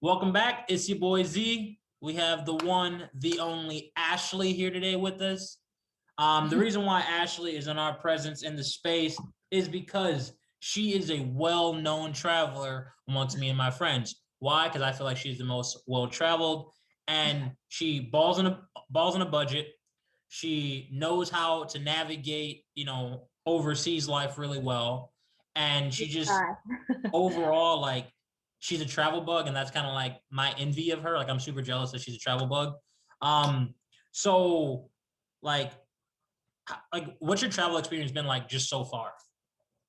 Welcome back. It's your boy Z. We have the one, the only Ashley here today with us. The reason why Ashley is in our presence in the space is because she is a well-known traveler amongst me and my friends. Why? Because I feel like she's the most well-traveled, and she balls in a budget. She knows how to navigate, overseas life really well, and she just Hi. overall, like, she's a travel bug, and that's kind of like my envy of her. Like, I'm super jealous that she's a travel bug. Um, so like what's your travel experience been like just so far?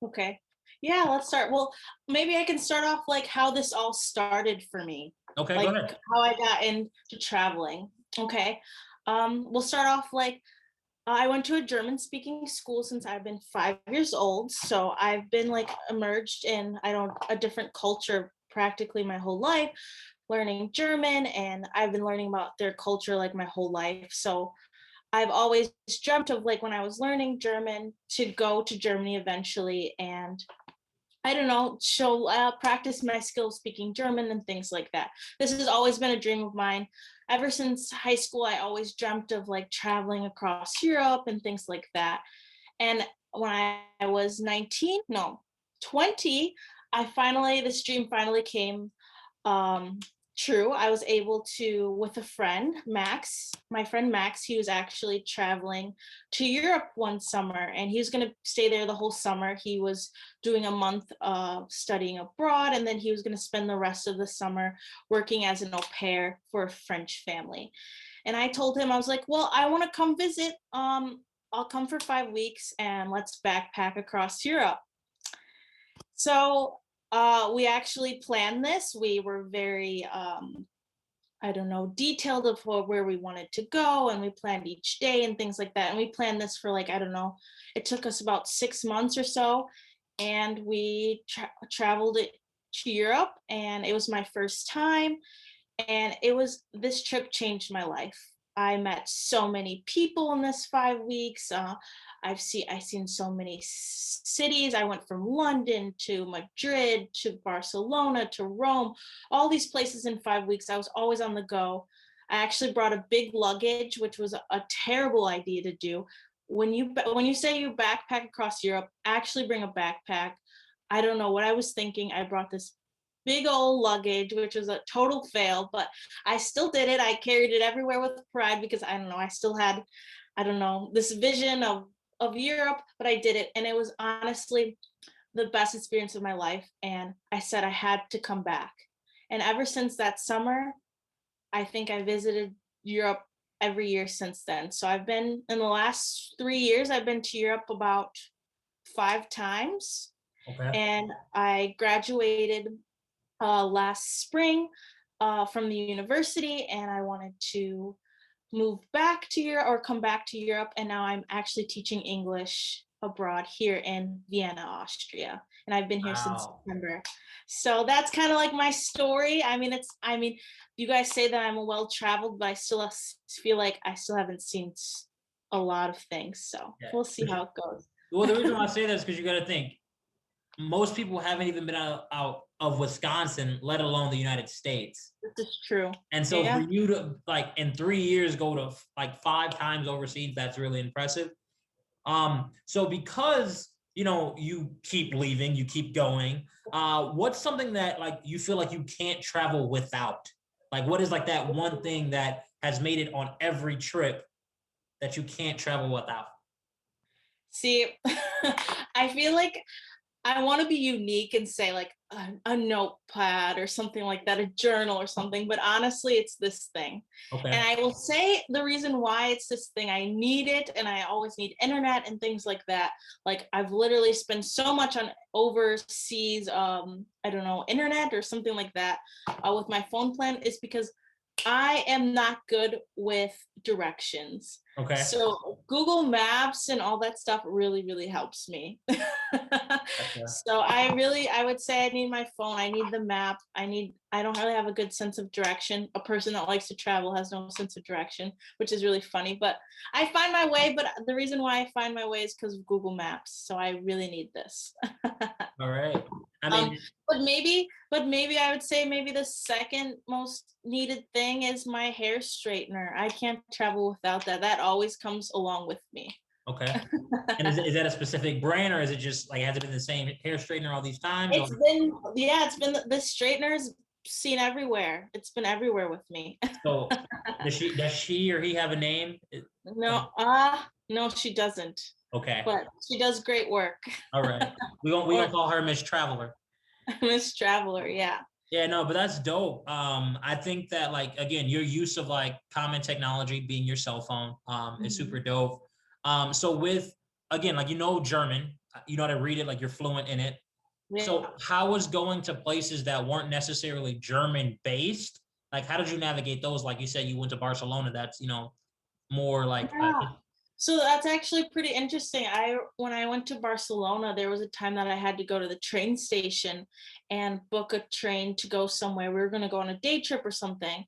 Okay. Yeah, let's start. Well, maybe I can start off like how this all started for me, Okay, go like ahead. how I got into traveling. Okay. We'll start off like I went to a German speaking school since I've been 5 years old. So I've been like immersed in, I don't, a different culture practically my whole life, learning German, and I've been learning about their culture like my whole life. So I've always dreamt of like when I was learning German to go to Germany eventually and I don't know, show practice my skills speaking German and things like that. This has always been a dream of mine. Ever since high school, I always dreamt of like traveling across Europe and things like that. And when I was 19, no, 20, this dream finally came um, true. I was able to, with a friend, Max, my friend Max, he was actually traveling to Europe one summer and he was going to stay there the whole summer. He was doing a month of studying abroad and then he was going to spend the rest of the summer working as an au pair for a French family. And I told him, I was like, well, I want to come visit. I'll come for 5 weeks and let's backpack across Europe. So we actually planned this. We were very, I don't know, detailed of where we wanted to go, and we planned each day and things like that. And we planned this for like, I don't know, it took us about 6 months or so, and we traveled it to Europe, and it was my first time, and it was this trip changed my life. I met so many people in this 5 weeks. I seen so many cities. I went from London to Madrid to Barcelona to Rome, all these places in 5 weeks. I was always on the go. I actually brought a big luggage, which was a terrible idea to do. When you say you backpack across Europe, actually bring a backpack. I don't know what I was thinking. I brought this big old luggage, which was a total fail, but I still did it. I carried it everywhere with pride because I don't know, I still had, I don't know, this vision of Europe, but I did it. And it was honestly the best experience of my life. And I said I had to come back. And ever since that summer, I think I visited Europe every year since then. So I've been in the last 3 years, I've been to Europe about 5 times. Okay. And I graduated last spring from the university, and I wanted to move back to Europe or come back to Europe. And now I'm actually teaching English abroad here in Vienna, Austria. And I've been here since Wow. September. So that's kind of like my story. I mean, you guys say that I'm well traveled, but I still feel like I still haven't seen a lot of things. So Yeah. we'll see how it goes. Well, the reason why I say that is because you got to think most people haven't even been out of Wisconsin, let alone the United States. This is true. And so for Yeah. you to like in 3 years go to like 5 times overseas, that's really impressive. So because you keep leaving, you keep going. What's something that like you feel like you can't travel without? Like what is like that one thing that has made it on every trip that you can't travel without? See, I feel like I want to be unique and say like a notepad or something like that, a journal or something. But honestly, it's this thing. And Okay. I will say the reason why it's this thing, I need it and I always need internet and things like that. Like I've literally spent so much on overseas, I don't know, internet or something like that with my phone plan is because I am not good with directions. Okay. So Google Maps and all that stuff really, really helps me. Gotcha. So I would say I need my phone. I need the map. I don't really have a good sense of direction. A person that likes to travel has no sense of direction, which is really funny, but I find my way. But the reason why I find my way is because of Google Maps. So I really need this. All right. I Um, mean, but maybe I would say maybe the second most needed thing is my hair straightener. I can't travel without that. That always comes along with me. okay. And is that a specific brand or is it just like has it been the same hair straightener all these times? Or It's been the straightener's seen everywhere. It's been everywhere with me. so does she or he have a name? No, she doesn't. Okay. But she does great work. All right. We Or gonna call her Miss Traveler. Miss Traveler, yeah. Yeah, no, but that's dope. I think that like again, your use of like common technology being your cell phone is super Mhm. dope. So with again, like German, you know how to read it, like you're fluent in it. Yeah. So how was going to places that weren't necessarily German based? Like how did you navigate those? Like you said, you went to Barcelona. That's more like Yeah. So that's actually pretty interesting. When I went to Barcelona, there was a time that I had to go to the train station and book a train to go somewhere. We were going to go on a day trip or something.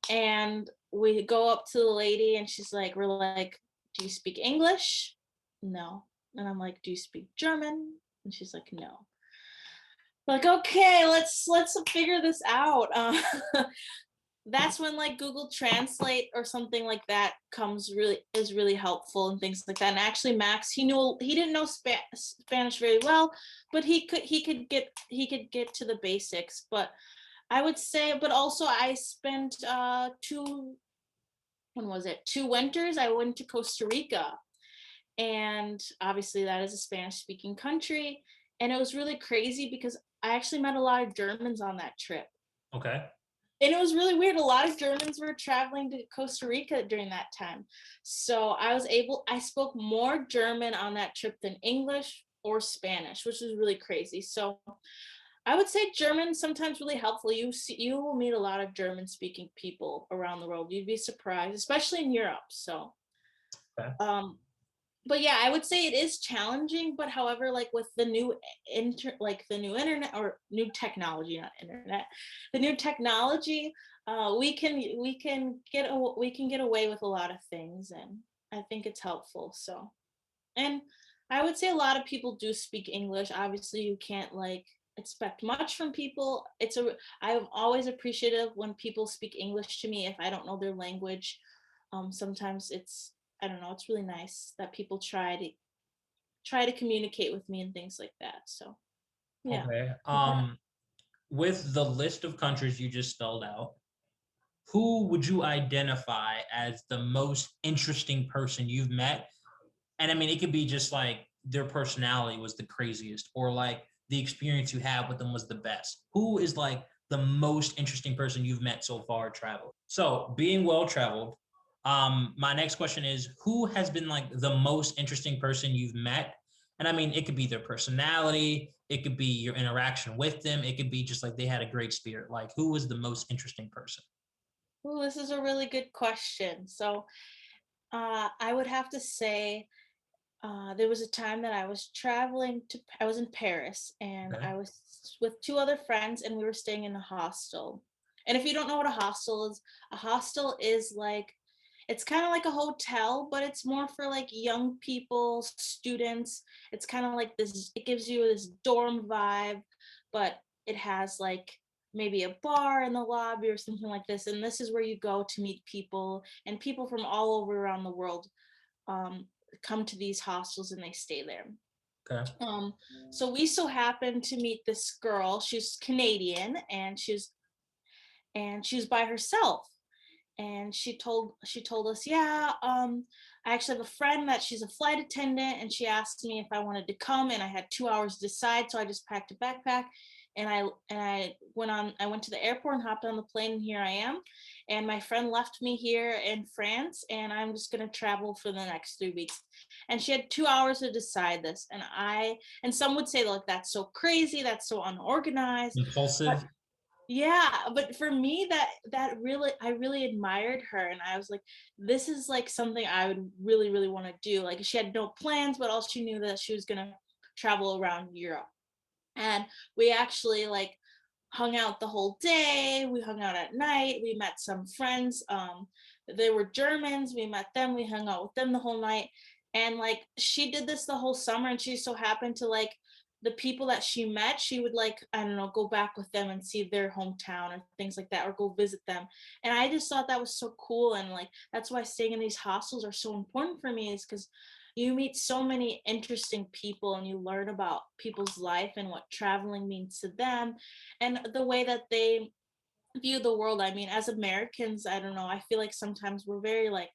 And we go up to the lady and we're like, "Do you speak English?" No. And I'm like, "Do you speak German?" And she's like, "No." Like, okay, let's figure this out. That's when like Google Translate or something like that is really helpful and things like that. And actually, Max, he didn't know Spanish very well, but he could get to the basics. But I would say, but also I spent two when was it 2 winters. I went to Costa Rica, and obviously that is a Spanish speaking country, and it was really crazy because I actually met a lot of Germans on that trip. okay. And it was really weird. A lot of Germans were traveling to Costa Rica during that time. So I spoke more German on that trip than English or Spanish, which was really crazy. So I would say German is sometimes really helpful. You will meet a lot of German speaking people around the world. You'd be surprised, especially in Europe. So Okay. um but yeah, I would say it is challenging, but however, like with the new the new internet or new technology, not internet, the new technology, we can get away with a lot of things, and I think it's helpful. So, and I would say a lot of people do speak English. Obviously, you can't like expect much from people. I'm always appreciative when people speak English to me if I don't know their language. Sometimes I don't know, it's really nice that people try to communicate with me and things like that. So yeah. Okay. With the list of countries you just spelled out, who would you identify as the most interesting person you've met? And I mean, it could be just like their personality was the craziest, or like the experience you had with them was the best. Who is like the most interesting person you've met so far traveling? So, being well traveled, my next question is who has been like the most interesting person you've met? And I mean, it could be their personality, it could be your interaction with them, it could be just like they had a great spirit. Like, who was the most interesting person? Ooh, this is a really good question. So I would have to say there was a time that I was in Paris, and Okay. I was with two other friends, and we were staying in a hostel. And if you don't know what a hostel is like, it's kind of like a hotel, but it's more for like young people, students. It's kind of like this, it gives you this dorm vibe, but it has like maybe a bar in the lobby or something like this. And this is where you go to meet people, and people from all over around the world um, come to these hostels and they stay there. Okay. Um, so we so happened to meet this girl. She's Canadian, and she's by herself. And she told us, yeah, I actually have a friend that she's a flight attendant, and she asked me if I wanted to come, and I had 2 hours to decide, so I just packed a backpack, and I went to the airport and hopped on the plane, and here I am. And my friend left me here in France, and I'm just gonna travel for the next 3 weeks. And she had 2 hours to decide this, and some would say like that's so crazy, that's so unorganized. But Impulsive. yeah, but for me, I really admired her, and I was like, this is like something I would really, really want to do. Like she had no plans, but all she knew that she was gonna travel around Europe. And we actually like hung out the whole day. We hung out at night. We met some friends. They were Germans. We met them. We hung out with them the whole night. And like she did this the whole summer, and she so happened to like the people that she met, she would like, I don't know, go back with them and see their hometown or things like that, or go visit them. And I just thought that was so cool. And like, that's why staying in these hostels are so important for me, is because you meet so many interesting people and you learn about people's life and what traveling means to them and the way that they view the world. I mean, as Americans, I don't know, I feel like sometimes we're very like,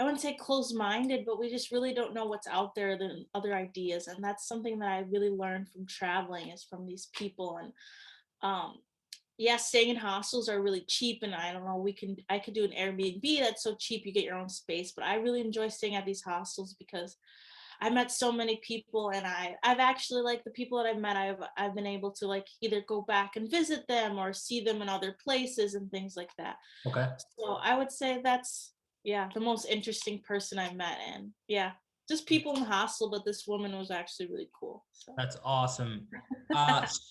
I wouldn't say closed-minded, but we just really don't know what's out there than other ideas. And that's something that I really learned from traveling, is from these people. And um, yeah, staying in hostels are really cheap. And I don't know, I could do an Airbnb that's so cheap you get your own space. But I really enjoy staying at these hostels because I met so many people, and I've actually, like, the people that I've met, I've been able to like either go back and visit them or see them in other places and things like that. Okay. So I would say that's, yeah, the most interesting person I met. And yeah, just people in the hostel, but this woman was actually really cool. So That's awesome.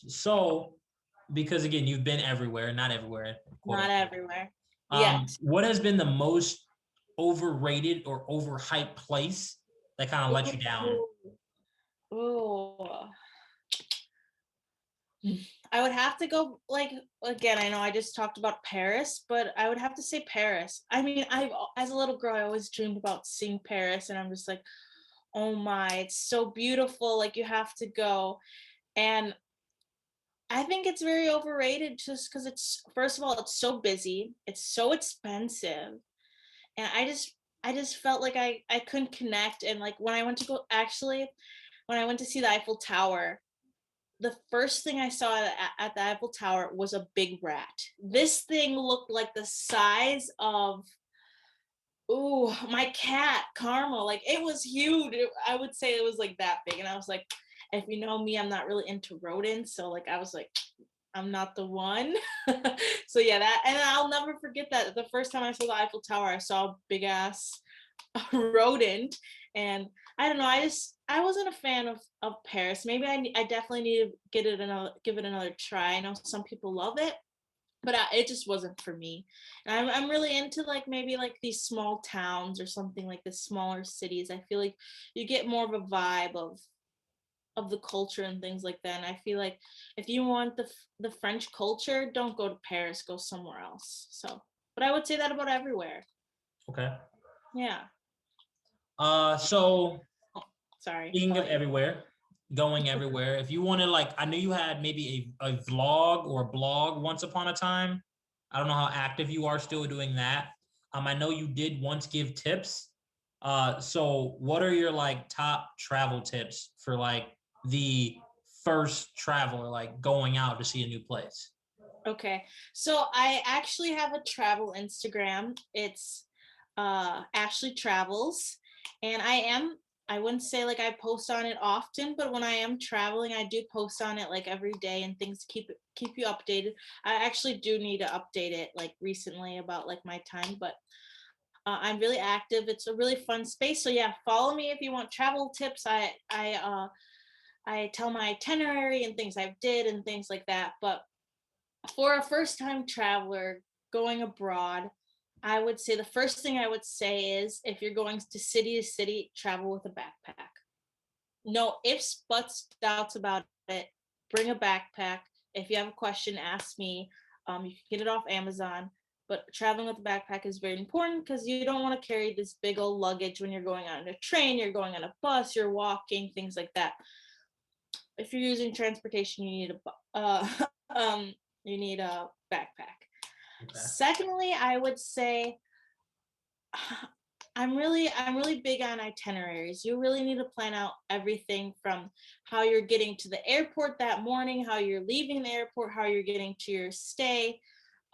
So because again, you've been everywhere, not everywhere, quote not unquote. everywhere. Yes. What has been the most overrated or overhyped place that kind of let you down? Oh, I would have to go, like, again, I know I just talked about Paris, but I would have to say Paris. I mean, as a little girl, I always dreamed about seeing Paris, and I'm just like, oh my, it's so beautiful. Like, you have to go. And I think it's very overrated just because it's, first of all, it's so busy, it's so expensive, and I just felt like I couldn't connect. And like when I went to go, actually, when I went to see the Eiffel Tower, the first thing I saw at the Eiffel Tower was a big rat. This thing looked like the size of, ooh, my cat Karma. Like, it was huge. I would say it was like that big, and I was like, if you know me, I'm not really into rodents, so like I was like, I'm not the one. So yeah, that, and I'll never forget that. The first time I saw the Eiffel Tower, I saw a big ass rodent. And I don't know, I wasn't a fan of Paris. Maybe I definitely need to give it another try. I know some people love it, but it just wasn't for me. And I'm really into like maybe like these small towns or something, like the smaller cities. I feel like you get more of a vibe of the culture and things like that. And I feel like if you want the French culture, don't go to Paris, go somewhere else. So, but I would say that about everywhere. Okay. Yeah. So Sorry. speaking I'll of let you. everywhere, going everywhere, if you want to like, I know you had maybe a vlog or a blog once upon a time. I don't know how active you are still doing that. I know you did once give tips. So what are your like top travel tips for like the first traveler, like going out to see a new place? Okay. So I actually have a travel Instagram. It's Ashley Travels. And I wouldn't say like I post on it often, but when I am traveling, I do post on it like every day and things to keep you updated. I actually do need to update it like recently about like my time, but I'm really active. It's a really fun space. So yeah, follow me if you want travel tips. I tell my itinerary and things I've did and things like that. But for a first time traveler going abroad, I would say the first thing I would say is, if you're going to city, travel with a backpack. No ifs, buts, doubts about it. Bring a backpack. If you have a question, ask me. You can get it off Amazon. But traveling with a backpack is very important because you don't want to carry this big old luggage when you're going on a train, you're going on a bus, you're walking, things like that. If you're using transportation, um, you need a backpack. Okay. Secondly, I would say I'm really big on itineraries. You really need to plan out everything from how you're getting to the airport that morning, how you're leaving the airport, how you're getting to your stay,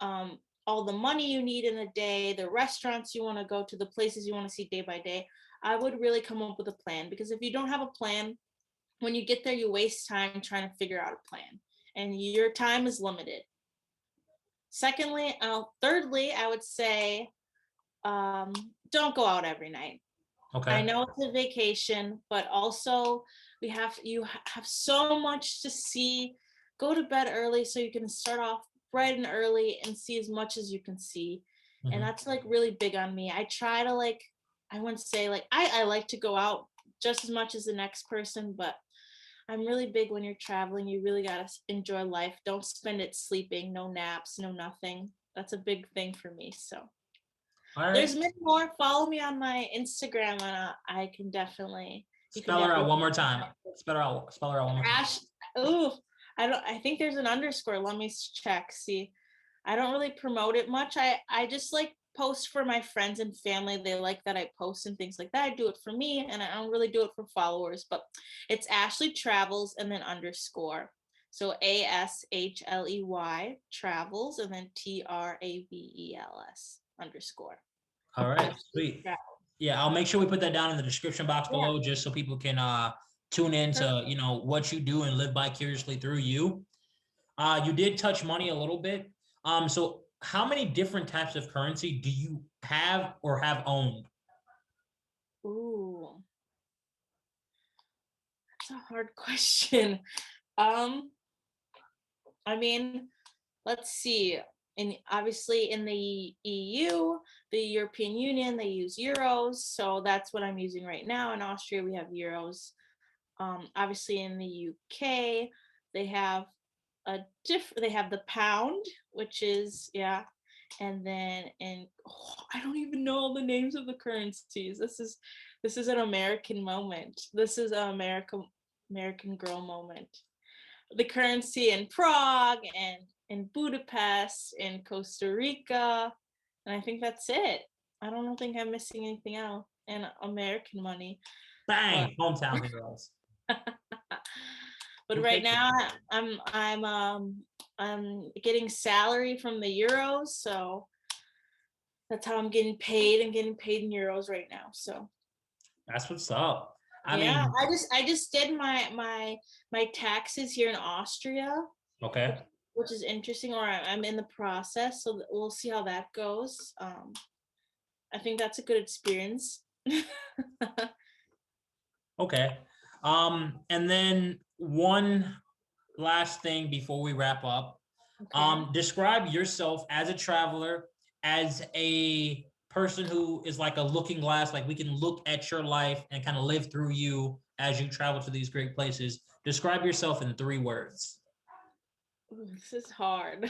all the money you need in a day, the restaurants you want to go to, the places you want to see day by day. I would really come up with a plan, because if you don't have a plan, when you get there, you waste time trying to figure out a plan, and your time is limited. Thirdly, I would say, um, don't go out every night. I Okay. know it's a vacation, but also you have so much to see. Go to bed early so you can start off bright and early and see as much as you can see. And Mhm. that's like really big on me. I try to like, I wouldn't say like I like to go out just as much as the next person, but I'm really big when you're traveling. You really gotta enjoy life. Don't spend it sleeping. No naps. No nothing. That's a big thing for me. So All right. there's many more. Follow me on my Instagram, and I can definitely. You can Spell her out definitely. one more time. Spell her out one more time. Ash. Ooh, I don't. I think there's an underscore. Let me check. See, I don't really promote it much. I just like post for my friends and family. They like that I post and things like that. I do it for me, and I don't really do it for followers. But it's Ashley Travels and then underscore. So ASHLEY Travels and then TRAVELS underscore. All right, sweet. Yeah, I'll make sure we put that down in the description box Yeah. below just so people can tune in to, you know, what you do and live vicariously through you. You did touch money a little bit. So how many different types of currency do you have or have owned? Ooh, that's a hard question. Um, I mean, let's see. And obviously in the EU, the European Union, they use euros. So that's what I'm using right now. In Austria, we have euros. Obviously in the UK, they have they have the pound, which is, yeah. And then I don't even know all the names of the currencies. This is an American moment. This is an American girl moment. The currency in Prague and in Budapest, in Costa Rica, and I think that's it. I don't think I'm missing anything else. And American money, but Bang, hometown heroes. but We'll right take it. now I'm getting salary from the euros, so that's how I'm getting paid. I'm getting paid in euros right now. So That's what's up. I yeah, mean, I just did my taxes here in Austria, okay. which is interesting, or I'm in the process, so we'll see how that goes. I think that's a good experience. Okay. And then one last thing before we wrap up. Okay. Describe yourself as a traveler, as a person who is like a looking glass, like we can look at your life and kind of live through you as you travel to these great places. Describe yourself in 3 words. Ooh, this is hard.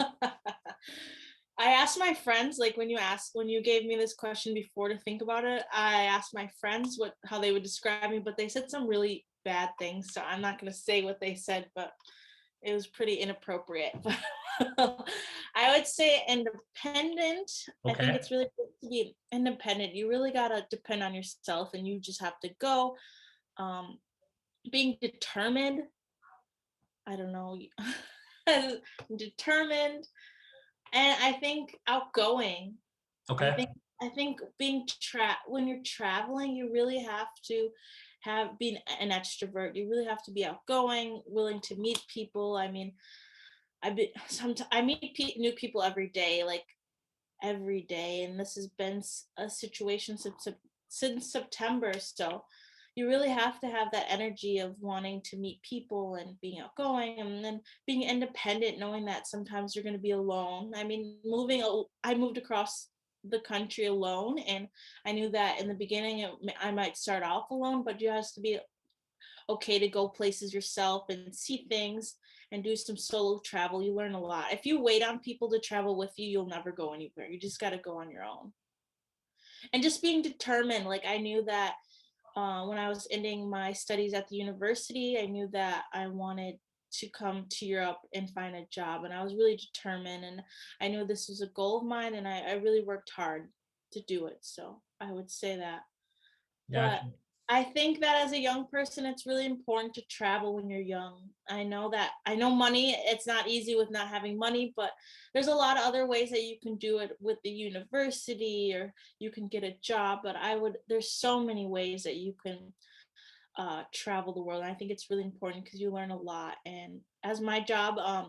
I asked my friends, like when you gave me this question before to think about it, I asked my friends how they would describe me, but they said some really bad things, so I'm not gonna say what they said, but it was pretty inappropriate. I would say independent. I think Okay. it's really good to be independent. You really gotta depend on yourself, and you just have to go. Um, Being determined. I don't know. Determined, and I think outgoing. I Okay. think I think when you're traveling, you really have to have been an extrovert. You really have to be outgoing, willing to meet people. I mean, I meet new people every day, like every day, and this has been a situation since September. So you really have to have that energy of wanting to meet people and being outgoing, and then being independent, knowing that sometimes you're going to be alone. I mean, I moved across the country alone, and I knew that in the beginning I might start off alone, but you have to be okay to go places yourself and see things and do some solo travel. You learn a lot. If you wait on people to travel with you, you'll never go anywhere. You just got to go on your own. And just being determined. Like I knew that when I was ending my studies at the university, I knew that I wanted to come to Europe and find a job. And I was really determined. And I knew this was a goal of mine. And I really worked hard to do it. So I would say that. But Gotcha. I think that as a young person, it's really important to travel when you're young. I know money, it's not easy with not having money, but there's a lot of other ways that you can do it with the university, or you can get a job. But there's so many ways that you can travel the world. And I think it's really important because you learn a lot. And as my job, I'm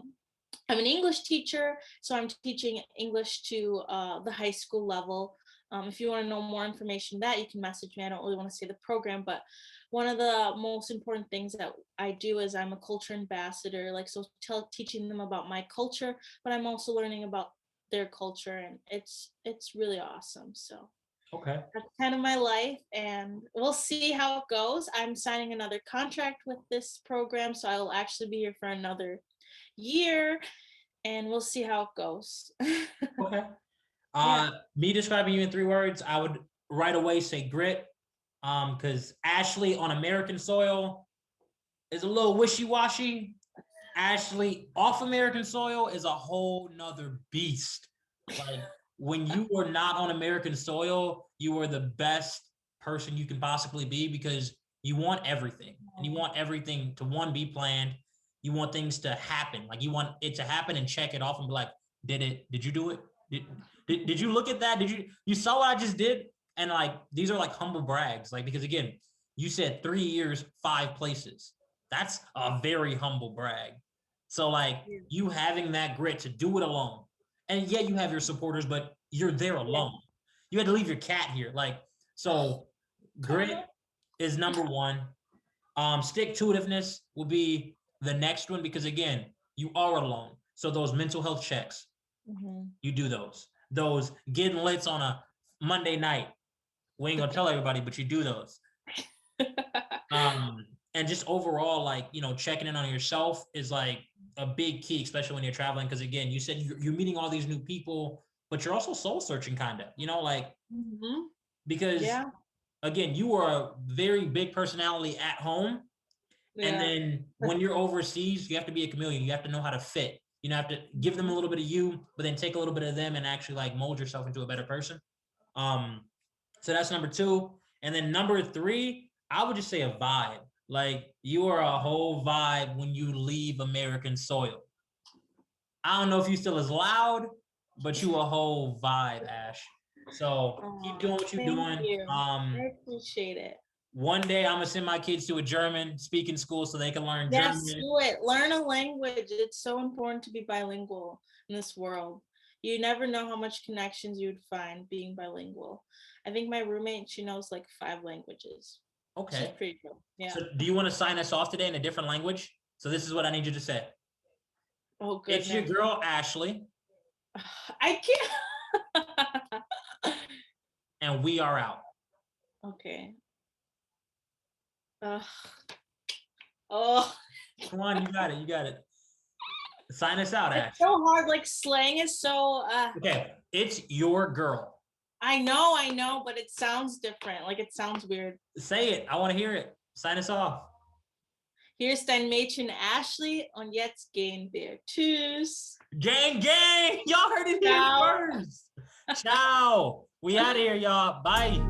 an English teacher, so I'm teaching English to the high school level. If you want to know more information on that, you can message me. I don't really want to say the program, but one of the most important things that I do is I'm a culture ambassador, like so teaching them about my culture, but I'm also learning about their culture, and it's really awesome. So Okay. That's kind of my life, and we'll see how it goes. I'm signing another contract with this program, so I'll actually be here for another year, and we'll see how it goes. Okay. Yeah. Me describing you in 3 words, I would right away say grit. Because Ashley on American soil is a little wishy-washy. Ashley off American soil is a whole nother beast. Like when you are not on American soil, you are the best person you can possibly be because you want everything and you want everything to be planned. You want things to happen. Like you want it to happen and check it off and be like, did you do it? Did you look at that? You saw what I just did? And like, these are like humble brags. Like, because again, you said 3 years, 5 places. That's a very humble brag. So like you having that grit to do it alone. And yeah, you have your supporters, but you're there alone. You had to leave your cat here. Like, so grit is number one. Stick-to-itiveness will be the next one because again, you are alone. So those mental health checks, you do those. Those getting lit on a Monday night. We ain't gonna tell everybody, but you do those. And just overall, like, checking in on yourself is like a big key, especially when you're traveling. Because again, you said you're meeting all these new people, but you're also soul searching, kind of, like, because again, you are a very big personality at home. And then when you're overseas, you have to be a chameleon. You have to know how to fit. You have to give them a little bit of you, but then take a little bit of them and actually like mold yourself into a better person. So that's number 2. And then number 3, I would just say a vibe. Like you are a whole vibe when you leave American soil. I don't know if you still as loud, but you a whole vibe, Ash. So keep doing what you're doing. I appreciate it. One day I'm gonna send my kids to a German speaking school so they can learn Yes, German. do it. Learn a language. It's so important to be bilingual in this world. You never know how much connections you would find being bilingual. I think my roommate, she knows like 5 languages. Okay. She's pretty cool. Yeah. So do you want to sign us off today in a different language? So this is what I need you to say. Oh, goodness. It's your girl, Ashley. I can't. And we are out. Okay. Oh. Come on, you got it. You got it. Sign us out, Ash. It's so hard. Like slang is so. Okay, it's your girl. I know, but it sounds different. Like it sounds weird. Say it. I want to hear it. Sign us off. Hier ist dein Mädchen Ashley und jetzt gehen wir. Tschüss. Gang, gang. Y'all heard it here first. Ciao. We out of here, y'all. Bye.